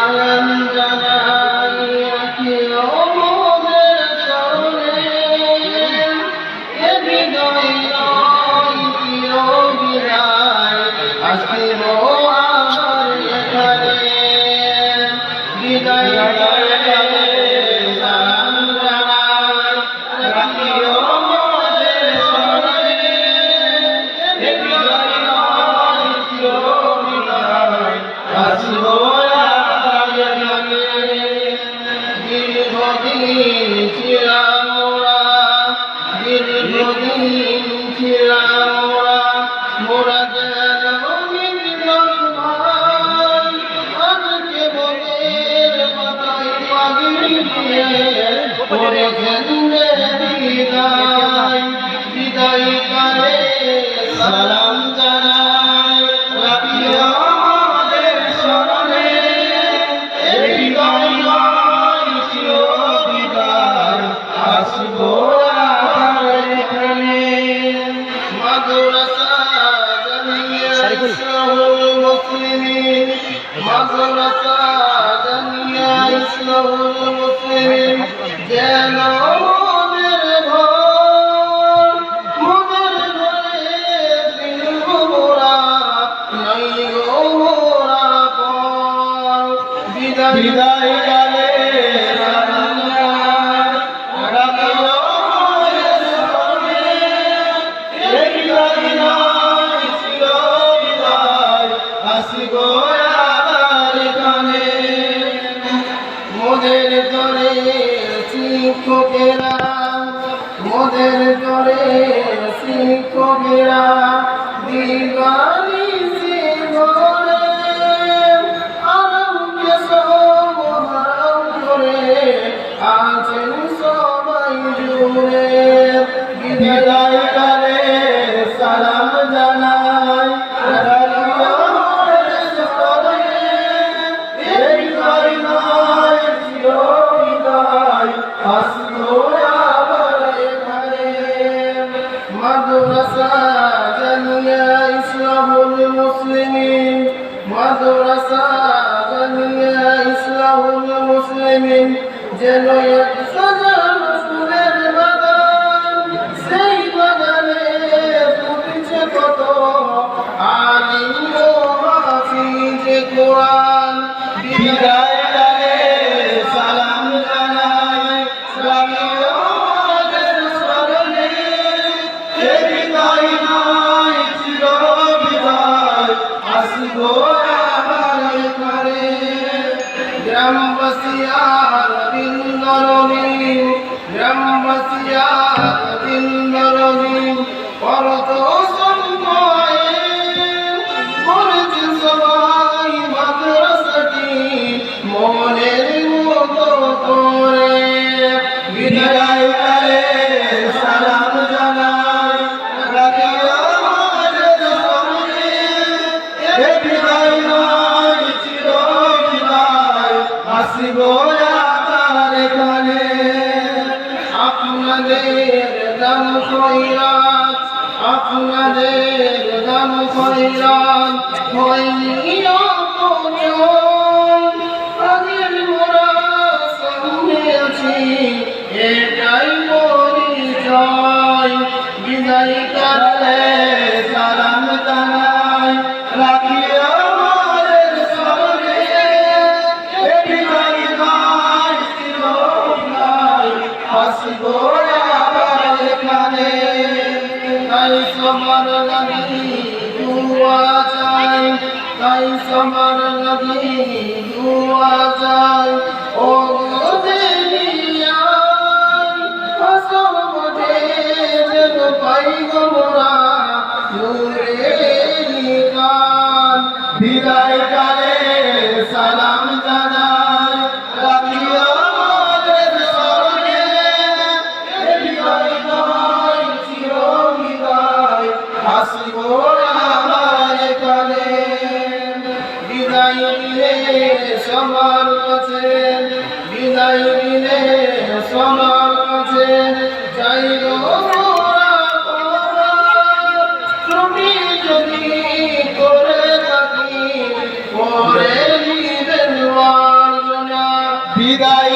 সালাম জানাই রাখিও মোদের স্মরণে, এ বিদায় নয় চির বিদায়, আসিব আবার এখানে। বিদায় সালাম জানাই রাখিও মোদের স্মরণে, এ বিদায় নয় চির বিদায়, আসিব আবার এখানে। দীর্ঘদিন ছিলাম মোরা, দীর্ঘদিন ছিলাম মোরা, মোরা যেন মিলন ভাই। আজকে বনের মাথায় পাগড়ি দিয়ে করেছেন যে বিদায়। বিদায় কালে সালাম জানাই রাখিও আমাদের স্মরণে, এ বিদায় নয় চির বিদায়, আসব আবার এখানে। মাদ্রাসা জামিয়া ইসলাহুল মুসলিমিন, মাদ্রাসা জামিয়া ইসলাহুল মুসলিমিন যেন মোদের ঘর। মোদের ঘরে ফিরব মোরা, নাই গো মোরা পর। বিদায় কালে সালাম জানাই রাখিও আমাদের স্মরণে, এ বিদায় নয় চির বিদায়, আসিব আবার এখানে। মোদের তরে শিক্ষকেরা, মোদের তরে শিক্ষকেরা দিবানিশি ঘরে, আরামকে সব হারাম করে আছেন সবাই জুড়ে। বিদায় কালে সালাম জানাই রাখিও আমাদের স্মরণে, এ বিদায় নয় চির বিদায়, আসব আবার এখানে। মাদ্রাসা জামিয়া ইসলাহুল মুসলিমিন, মাদ্রাসা জামিয়া ইসলাহুল মুসলিমিন যেন এক সাজানো ফুলের বাগান। সেই বাগানে ফুটেছে কত আলিম ও হাফিজ কোরআন। বিদায় কালে সালাম জানাই রাখিও আমাদের স্মরণে, এ বিদায় নয় চির বিদায়, আসব আবার এখানে। গ্রামবাসী আর দিন দরদিন, গ্রামবাসী আর দিন দরদিন, করত সম্ময়ে করেছে সবাই মাদ্রাসাটি মনের মতো করে। বিদায় কালে সালাম জানাই রাখিও আমাদের স্মরণে, এ বিদায় নয় চির বিদায়, আসব আবার এখানে। আপনাদের দান খয়রাত, আপনাদের দান খয়রাত হয়নি অপচয়। আজের মোরা সামনে আছি, এটাই পরিচয়। বিদায় কালে সালাম জানাই রাখিও আমাদের স্মরণে, এ বিদায় নয় চির বিদায়, আসব আবার এখানে। তাই সবার লাগি দুয়া চাই, তাই সবার লাগি দুয়া চাই, ও গো দেবিয়াই আসর মাঠে যেন পাই গো মোরা নূরের নিকান। বিদায় কালে সালাম জানাই রাখিও আমাদের স্মরণে, এ বিদায় নয় চির বিদায়, আসব আবার এখানে। বিদায় দিলে সবার কাছে, বিদায় দিলে সবার কাছে চাই গো মোরা তোমার। তুমি যদি করে থাকি পরে নিবেন। বিদায়